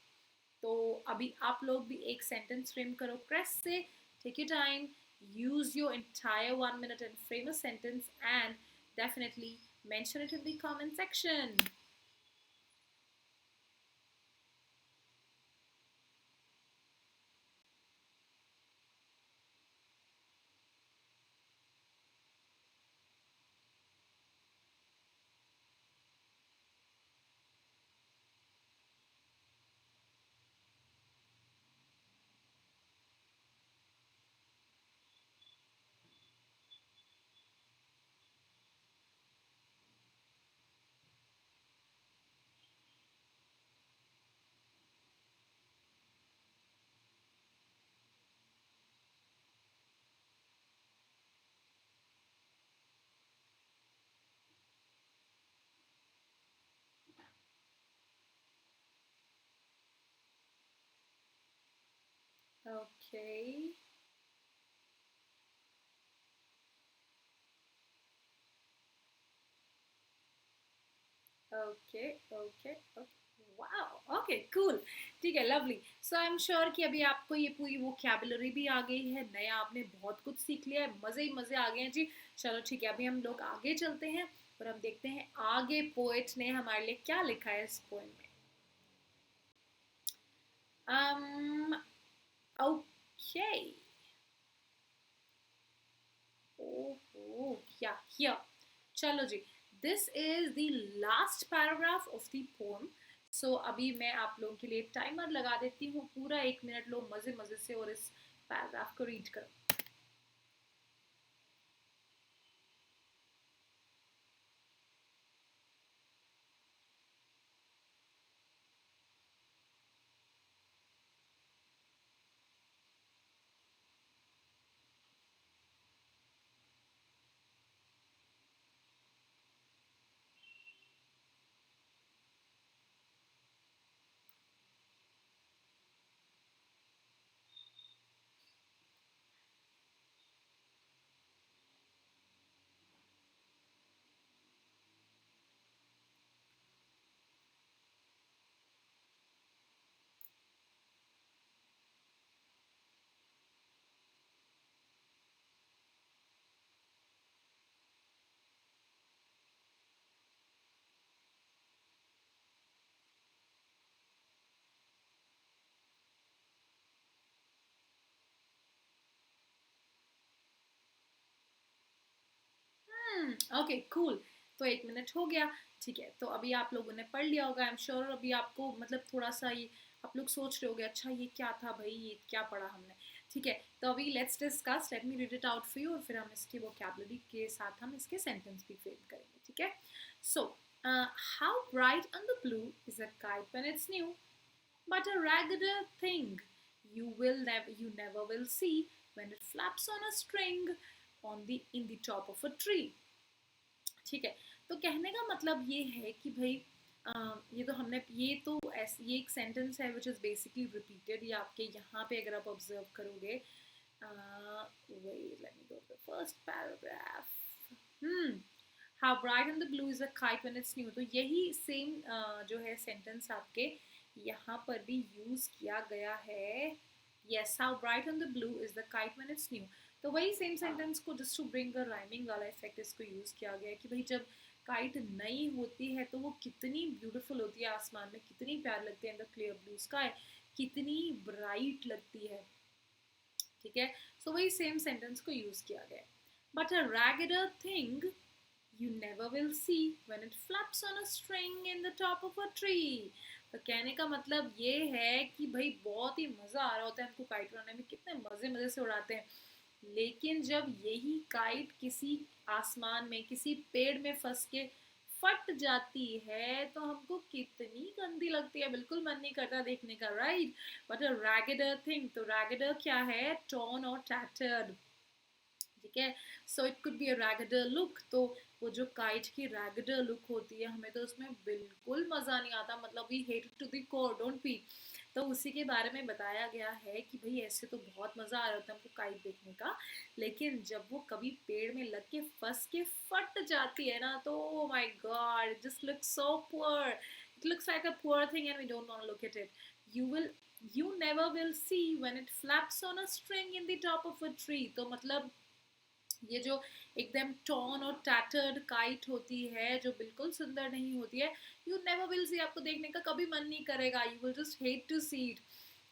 तो अभी आप लोग भी एक सेंटेंस फ्रेम करो प्रेस से। Take your time, use your entire 1 minute and frame a sentence, and definitely mention it in the comment section. Okay. Okay, okay, wow, okay, cool, ठीक है, lovely. So I am sure कि अभी आपको ये पूरी vocabulary भी आ गई है, नया आपने बहुत कुछ सीख लिया है, मज़े ही मज़े आ गए हैं जी। चलो ठीक है, अभी हम लोग आगे चलते हैं और हम देखते हैं आगे पोएट ने हमारे लिए क्या लिखा है इस पोएम में। Okay. Oh, yeah, here. चलो जी. This is the last paragraph of the poem. So अभी मैं आप लोगों के लिए टाइमर लगा देती हूँ. पूरा 1 मिनट लो मजे मजे से और इस पैराग्राफ को रीड करो. Okay cool. तो 1 मिनट हो गया. ठीक है, तो अभी आप लोगों ने पढ़ लिया होगा आई एम श्योर. अभी आपको मतलब थोड़ा सा ये आप लोग सोच रहे होगे अच्छा ये क्या था भाई, ये क्या पढ़ा हमने. ठीक है, तो अभी let's discuss. Let me read it out for you और फिर हम इसकी वोकैबुलरी के साथ हम इसके सेंटेंस भी फ्रेम करेंगे. ठीक है. So how bright on the blue is a kite when it's new, but a raggeder thing you never will see when it flaps on a string on the in the top of a tree. ठीक है, तो कहने का मतलब ये है कि भाई ये तो हमने ये एक सेंटेंस है विच इज़ बेसिकली रिपीटेड. ये आपके यहाँ पे अगर आप ऑब्जर्व करोगे, wait let me go to the first paragraph. How bright and the blue is a kite when it's new. तो यही सेम जो है सेंटेंस आपके यहाँ पर भी यूज किया गया है. Yes, how bright and the blue is the kite when it's new. तो वही सेम सेंटेंस को just to bring a rhyming वाला इफेक्ट इसको यूज किया गया है कि भाई जब काइट नई होती है तो वो कितनी ब्यूटीफुल होती है आसमान में, कितनी प्यार लगती है in the clear blue sky, कितनी ब्राइट लगती है. ठीक है, सो वही सेम सेंटेंस को यूज किया गया है. But a raggeder thing you never will see when it flaps on a string in the top of a tree. तो कहने का मतलब ये है कि भाई बहुत ही मज़ा आ रहा होता है हमको काइट उड़ाने में, कितने मज़े मज़े से उड़ाते हैं. लेकिन जब यही काइट किसी आसमान में किसी पेड़ में फंस के फट जाती है तो हमको कितनी गंदी लगती है, बिल्कुल मन नहीं करता देखने का. Right. But a raggeder thing, तो रैगेडर क्या है, टॉर्न और टैटर्ड. ठीक है, so it could be a raggeder look. तो वो जो काइट की रैगेडर लुक होती है हमें तो उसमें बिल्कुल मज़ा नहीं आता, मतलब we hate to the core, don't we. तो उसी के बारे में बताया गया है कि भाई ऐसे तो बहुत मज़ा आ रहा था हमको काइट देखने का, लेकिन जब वो कभी पेड़ में लग के फंस के फट जाती है ना तो oh my God, it just looks so poor. It looks like a poor thing and we don't want to look at it. You never will see when it flaps on a string in the top of a tree. तो मतलब ये जो एकदम torn और tattered kite होती है जो बिल्कुल सुंदर नहीं होती है, यू नेवर विल सी, आपको देखने का कभी मन नहीं करेगा, you will just hate to see it.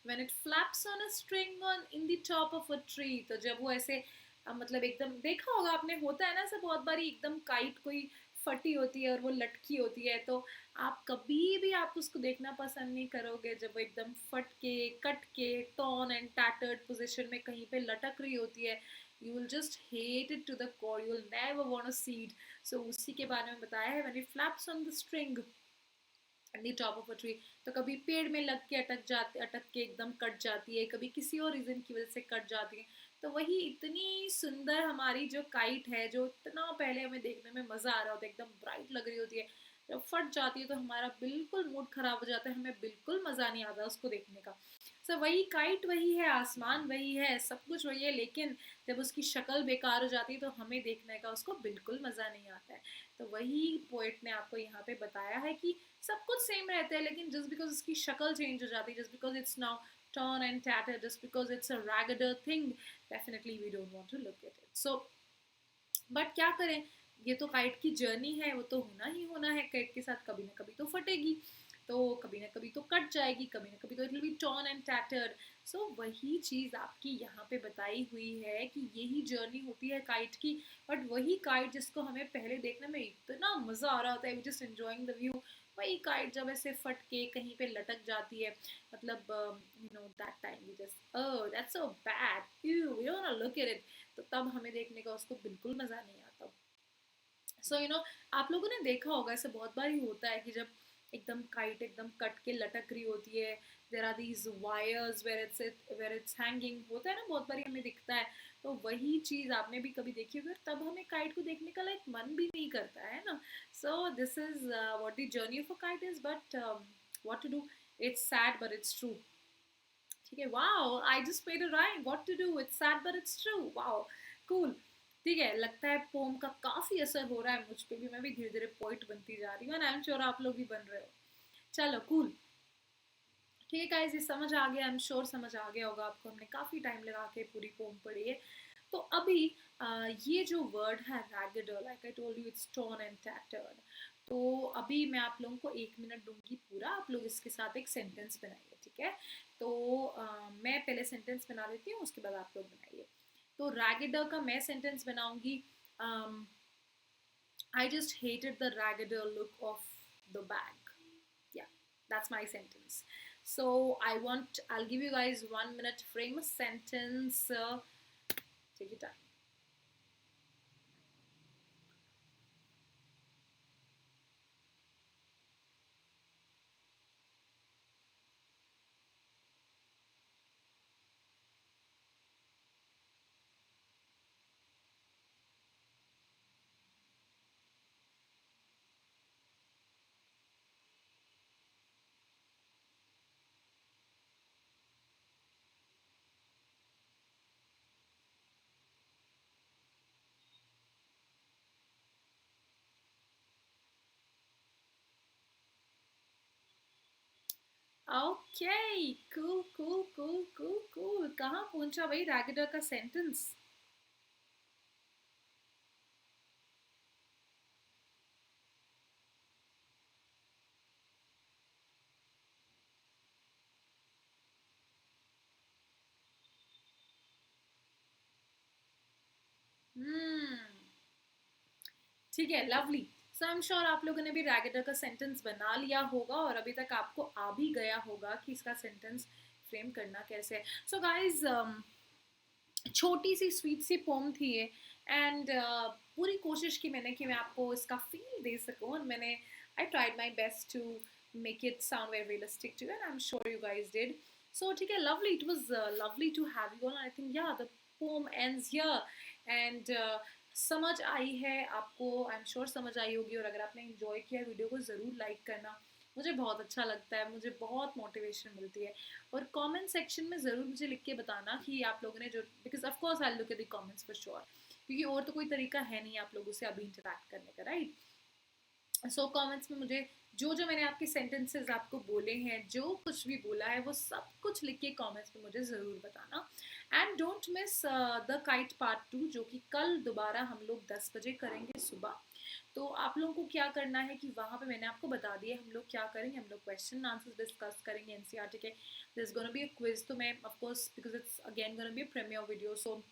When it flaps on a string on in the top of a tree, तो जब वो ऐसे मतलब एकदम देखा होगा आपने, होता है ना ऐसा बहुत बारी, एकदम काइट कोई फटी होती है और वो लटकी होती है तो आप कभी भी आप उसको देखना पसंद नहीं करोगे जब वो एकदम फट के कट के टॉर्न एंड टैटर्ड पोजिशन में कहीं पे लटक रही होती है. You will just hate it to the core. You will never want to see it. So उसी के बारे में बताया है when it flaps on the string at the top of a tree. तो कभी पेड़ में लग के अटक के एकदम कट जाती है, कभी किसी और रीजन की वजह से कट जाती है. तो वही इतनी सुंदर हमारी जो काइट है जो इतना पहले हमें देखने में मज़ा आ रहा होता है, एकदम ब्राइट लग रही होती है, जब फट जाती है तो हमारा बिल्कुल मूड खराब हो जाता है, हमें बिल्कुल मज़ा नहीं आता उसको देखने का. सो वही काइट वही है, आसमान वही है, सब कुछ वही है, लेकिन जब उसकी शक्ल बेकार हो जाती है तो हमें देखने का उसको बिल्कुल मज़ा नहीं आता है. तो वही पोइट ने आपको यहाँ पे बताया है कि सब कुछ सेम रहता है लेकिन जस्ट बिकॉज उसकी शक्ल चेंज हो जाती है, just because it's now torn and tattered, just because it's a raggeder thing, definitely we don't want to look at it. So but क्या करें, ये तो काइट की जर्नी है, वो तो होना ही होना है, काइट के साथ कभी ना कभी तो फटेगी. तो कभी ना कभी तो कट जाएगी, कभी ना कभी तो it will be torn and tattered. So वही चीज़ आपकी यहाँ पे बताई हुई है कि यही जर्नी होती है काइट की। बट वही काइट जिसको हमें पहले देखने में इतना मज़ा आ रहा होता है, we just enjoying the view, वही काइट जब ऐसे फट के कहीं पे लटक जाती है, मतलब you know that time we just oh that's so bad, you we don't want to look at it. तो तब हमें देखने का उसको बिल्कुल मज़ा नहीं आता। सो यू नो आप लोगों ने देखा होगा, ऐसे बहुत बार ही होता है कि जब एकदम काइट एकदम कट के लटक रही होती है, there are these wires where it's hanging, होता है ना, बहुत बार हमें दिखता है। तो वही चीज़ आपने भी कभी देखी होगी, तब हमें काइट को देखने का लाइक मन भी नहीं करता है ना। So this is what the journey of a kite is, but what to do, it's sad but it's true. ठीक है, wow I just made a rhyme, what to do, it's sad but it's true, wow cool. ठीक है, लगता है pome का काफी असर हो रहा है मुझ पे भी, मैं भी धीरे धीरे पोइट बनती जा रही हूँ, एंड आई एम श्योर आप लोग भी बन रहे हो। चलो कूल। ठीक है गाइस, ये समझ आ गया, आई एम श्योर समझ आ गया होगा आपको, हमने काफी टाइम लगा के पूरी पोम पढ़ी है। तो अभी ये जो वर्ड है ragged, like I told you it's torn and tattered। तो अभी मैं आप लोगों को 1 मिनट दूंगी पूरा, आप लोग इसके साथ एक सेंटेंस बनाइए, ठीक है। तो मैं पहले सेंटेंस बना देती हूँ, उसके बाद आप लोग बनाइए। तो रैगड का मैं सेंटेंस बनाऊंगी, I just hated the ragged look of the bag. Yeah, that's my sentence. So I'll give you guys 1 minute, frame a sentence. Take your time. Okay, cool. कहाँ पहुंचा भाई रैगडर का सेंटेंस? हम्म, ठीक है, lovely. So I am sure आप लोगों ने भी रैगडर का सेंटेंस बना लिया होगा, और अभी तक आपको आ भी गया होगा कि इसका सेंटेंस फ्रेम करना कैसे है। सो गाइज, छोटी सी स्वीट सी पोम थी ये, एंड पूरी कोशिश की मैंने कि मैं आपको इसका फील दे सकूं, और मैंने I tried my best to make it sound very realistic too, and I am sure you guys did. So ठीक है, lovely, it was lovely to have you on. I think yeah the poem ends here, and समझ आई है आपको, आई am sure समझ आई होगी, और अगर आपने एंजॉय किया वीडियो को ज़रूर लाइक करना, मुझे बहुत अच्छा लगता है, मुझे बहुत मोटिवेशन मिलती है। और कमेंट सेक्शन में ज़रूर मुझे लिख के बताना कि आप लोगों ने जो, because of course I look at the comments for sure, क्योंकि और तो कोई तरीका है नहीं आप लोगों से अभी इंटरेक्ट करने का, राइट। सो कमेंट्स में मुझे जो जो मैंने आपके सेंटेंसेस आपको बोले हैं, जो कुछ भी बोला है, वो सब कुछ लिख के कमेंट्स में मुझे ज़रूर बताना। And don't miss the kite part 2, जो कि कल दोबारा हम लोग 10 बजे करेंगे सुबह। तो आप लोगों को क्या करना है कि वहाँ पे मैंने आपको बता दिया हम लोग क्या करेंगे, हम लोग क्वेश्चन आंसर्स डिस्कस करेंगे एनसीईआरटी के, there is gonna be a quiz. तो मैं of course, because it's again gonna be a premiere video, so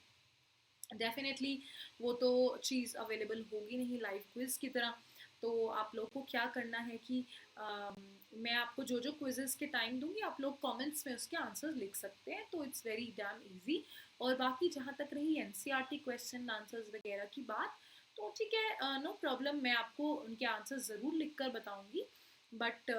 definitely वो तो चीज़ अवेलेबल होगी नहीं लाइव क्विज की तरह। तो आप लोग को क्या करना है कि मैं आपको जो जो क्विजेस के टाइम दूंगी, आप लोग कमेंट्स में उसके आंसर्स लिख सकते हैं, तो इट्स वेरी डैम इजी। और बाकी जहाँ तक रही एनसीईआरटी क्वेश्चन आंसर्स वगैरह की बात, तो ठीक है, नो प्रॉब्लम, मैं आपको उनके आंसर्स ज़रूर लिख कर बताऊँगी, बट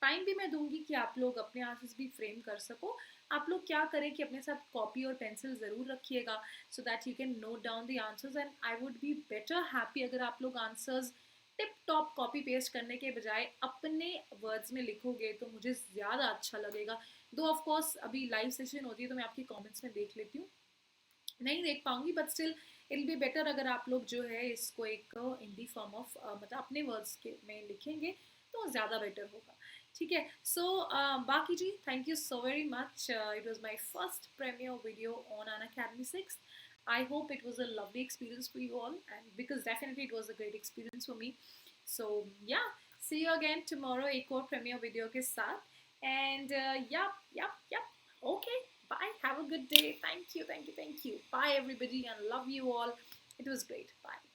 टाइम भी मैं दूंगी कि आप लोग अपने आंसर्स भी फ्रेम कर सको। आप लोग क्या करें कि अपने साथ कॉपी और पेंसिल ज़रूर रखिएगा, so that you can note down the answers, and I would be better happy अगर आप लोग answers tip top copy paste करने के बजाय अपने वर्ड्स में लिखोगे, तो मुझे ज़्यादा अच्छा लगेगा। दो ऑफ कोर्स अभी लाइव सेशन होती है तो मैं आपकी कमेंट्स में देख लेती हूँ, नहीं देख पाऊंगी, but still it be better अगर आप लोग जो है इसको एक इन दी फॉर्म ऑफ मतलब अपने वर्ड्स के में लिखेंगे, तो ज़्यादा बेटर होगा। ठीक है, सो बाकी जी, thank you so very much, it was my first premiere video on Unacademy 6। I hope it was a lovely experience for you all, and because definitely it was a great experience for me. So yeah, See you again tomorrow एक और premiere video के साथ. And yep. Okay. Bye. Have a good day. Thank you. Bye everybody and love you all. It was great. Bye.